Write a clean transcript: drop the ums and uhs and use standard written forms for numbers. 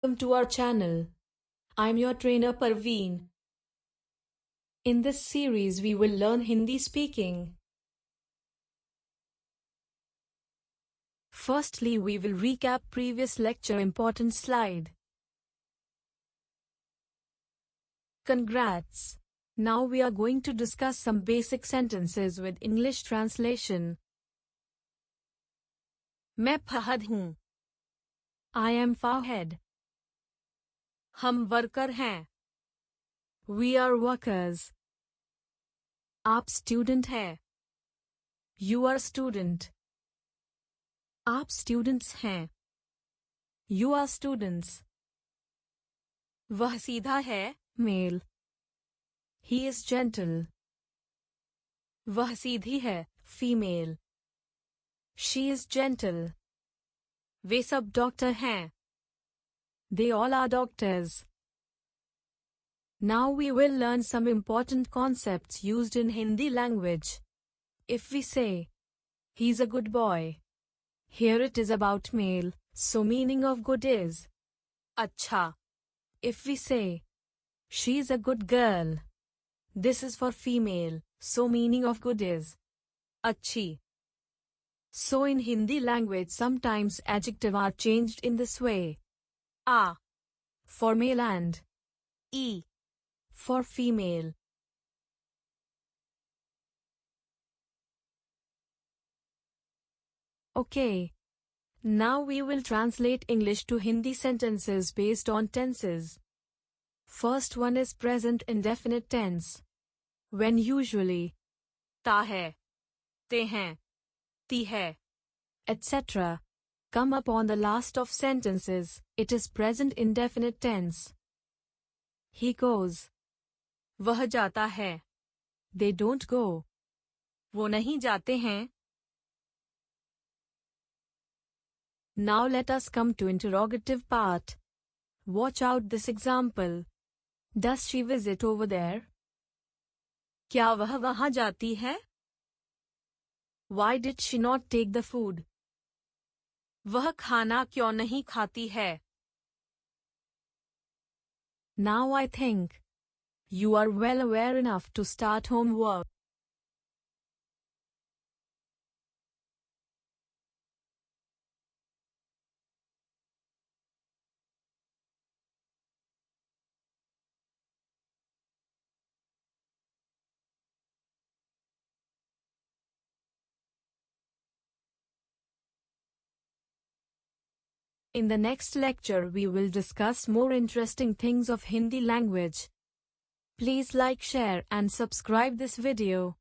Welcome to our channel. I'm your trainer Parveen. In this series we will learn Hindi speaking. Firstly, we will recap previous lecture important slide. Congrats! Now we are going to discuss some basic sentences with English translation. मैं फहद हूँ. I am Fahad. हम worker हैं. We are workers. आप student हैं. You are student. आप students हैं. You are students. वह सीधा है, male. He is gentle. वह सीधी है, female. She is gentle. वे सब डॉक्टर हैं. They all are doctors. Now we will learn some important concepts used in Hindi language. If we say, he's a good boy. Here it is about male, so meaning of good is अच्छा. If we say, she's a good girl. This is for female, so meaning of good is अच्छी. So in Hindi language sometimes adjective are changed in this way. A for male and E for female. Okay. Now we will translate English to Hindi sentences based on tenses. First one is present indefinite tense. When usually ता है, ते हैं, ती है, etc. come up on the last of sentences, it is present indefinite tense. He goes. वह जाता है. They don't go. वो नहीं जाते हैं. Now let us come to interrogative part. Watch out this example. Does she visit over there? क्या वह वहाँ जाती है? Why did she not take the food? वह खाना क्यों नहीं खाती है? Now I think you are well aware enough to start homework. In the next lecture we will discuss more interesting things of Hindi language. Please like, share and subscribe this video.